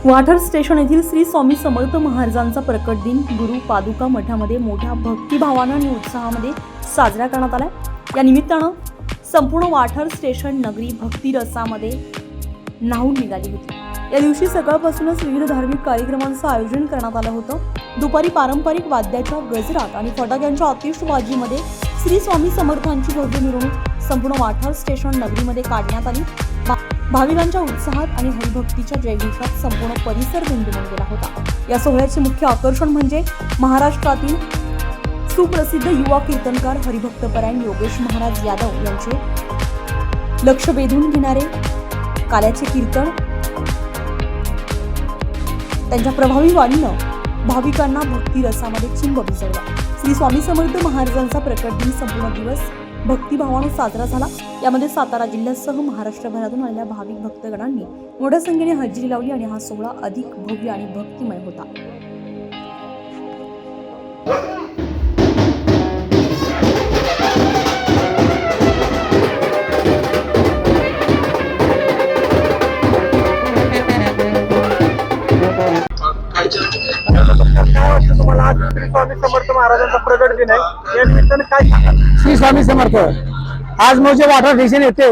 वाठार स्टेशन येथील श्री स्वामी समर्थ महाराजांचा प्रकट दिन गुरु पादुका मठामध्ये मोठ्या भक्तिभावानं आणि उत्साहामध्ये साजरा करण्यात आला। या निमित्तानं संपूर्ण वाठार स्टेशन नगरी भक्ती रसामध्ये न्हाऊन निघाली होती। या दिवशी सकाळपासूनच विविध धार्मिक कार्यक्रमांचं आयोजन करण्यात आलं होतं। दुपारी पारंपरिक वाद्याच्या गजरात आणि फटाक्यांच्या आतिषबाजीमध्ये श्री स्वामी समर्थांची भव्य मिरवणूक संपूर्ण वाठार स्टेशन नगरीमध्ये काढण्यात आली। भाविकांच्या उत्साहात आणि हरिभक्तीच्या जयघोषात संपूर्ण परिसर दुमदुमून गेला होता। या सोहळ्याचे मुख्य आकर्षण म्हणजे महाराष्ट्रातील सुप्रसिद्ध युवा कीर्तनकार हरिभक्तपरायण योगेश महाराज यादव यांचे लक्ष वेधून घेणारे काल्याचे कीर्तन। त्यांच्या प्रभावी वाणीनं भाविकांना भक्ती रसामध्ये चिंब भिजवला। श्री स्वामी समर्थ महाराजांचा प्रकट दिन संपूर्ण दिवस भक्तिभावाने साजरा झाला। यामध्ये सातारा जिल्ह्यासह महाराष्ट्रभरातून आलेल्या भाविक भक्तगणांनी मोठ्या संख्येने हजेरी लावली आणि हा सोहळा अधिक भव्य आणि भक्तिमय होता। तुम्हाला आज श्री स्वामी समर्थ महाराजांचा प्रकट दिन आहे, या निमित्ताने काय सांगाल? श्री स्वामी समर्थ आज म्हणजे वाठार स्टेशन येते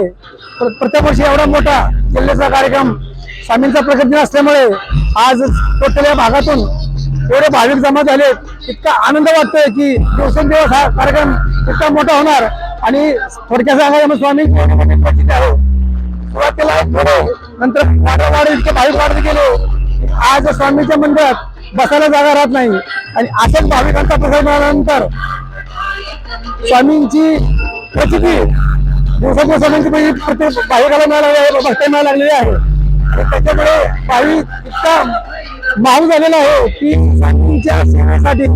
प्रत्येक वर्षी एवढा मोठा जिल्ह्याचा कार्यक्रम स्वामींचा प्रकट दिन असल्यामुळे आज टोटल या भागातून एवढे भाविक जमा झाले। इतका आनंद वाटतोय की दिवसेंदिवस हा कार्यक्रम इतका मोठा होणार। आणि थोडक्यात सांगायला स्वामी प्रचित आहे। सुरुवातीला नंतर वाढ इतके भाविक वाढत गेले। आज स्वामीच्या मंदिरात बसायला जागा राहत नाही आणि अशाच भाविकांचा प्रसार मिळाल्यानंतर स्वामींची प्रचिती दिवसाच्या स्वामींची प्रत्येक भाविकाला मिळायला लागलेली आहे। आणि त्याच्यामुळे भाविक इतका माहूल झालेला आहे की स्वामींच्या सेवेसाठी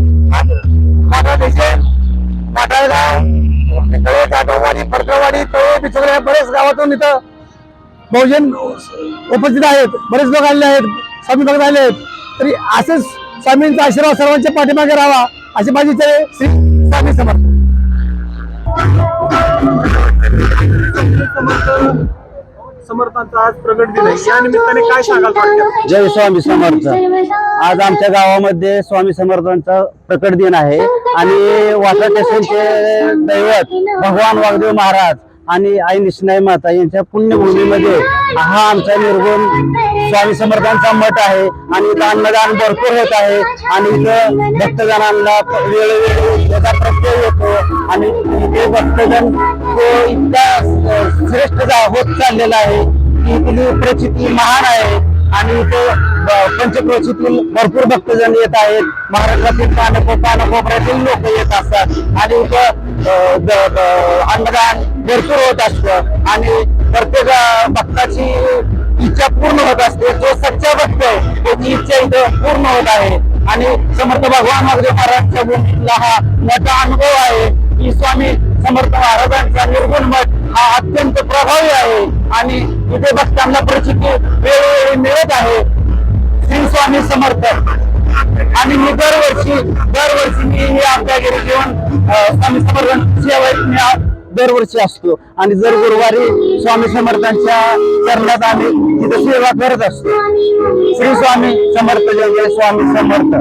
फडकवाडी तळे बिचवले बरेच गावातून इथं बहुजन उपस्थित आहेत, बरेच लोक आलेले आहेत, स्वामी भक्त आले आहेत। तरी असेच स्वामींचा आशीर्वाद सर्वांच्या पाठीमागे राहावा अशी माझी इच्छा आहे। श्री स्वामी समर्थ। समर्थांचा आज प्रकट दिन आहे, या निमित्ताने काय सांगाल? जय स्वामी समर्थ। आज आमच्या गावामध्ये स्वामी समर्थांचा प्रकट दिन आहे आणि वाठार स्टेशनचे दैवत भगवान वागदेव महाराज आणि आई निष्णाई माता यांच्या पुण्यभूमीमध्ये हा आमचा निर्गुण स्वामी समर्थांचा मठ आहे आणि इथं अन्नदान भरपूर होत आहे आणि इथं भक्तजनांना वेळोवेळी त्याचा प्रत्यय येतो आणि इथे भक्तजन तो इतका श्रेष्ठ होत चाललेला आहे की इथली प्रचिती महान आहे आणि इथे पंचक्रोशीतील भरपूर भक्तजन येत आहेत। महाराष्ट्रातील कानाकोपऱ्यातील लोक येत असतात आणि इथं अन्नदान भरपूर होत असतं आणि प्रत्येक भक्ताची इच्छा पूर्ण होत असते। जो सच्चा भक्त आहे त्याची इच्छा इथं पूर्ण होत आहे आणि समर्थ भगवान वागदेव महाराजांच्या भूमीतला हा मोठा अनुभव आहे की स्वामी समर्थ महाराजांचा निर्गुण मठ हा अत्यंत प्रभावी आहे आणि इथे भक्तांना प्रचिती वेळोवेळी मिळत आहे। श्री स्वामी समर्थ। आणि मी दरवर्षी मी हे आपल्याकडे जेवण स्वामी समर्थांची सेवा दरवर्षी असतो आणि दर गुरुवारी स्वामी समर्थांच्या चरणात आम्ही तिथे सेवा करत असतो। श्री स्वामी समर्थ। जय स्वामी समर्थ।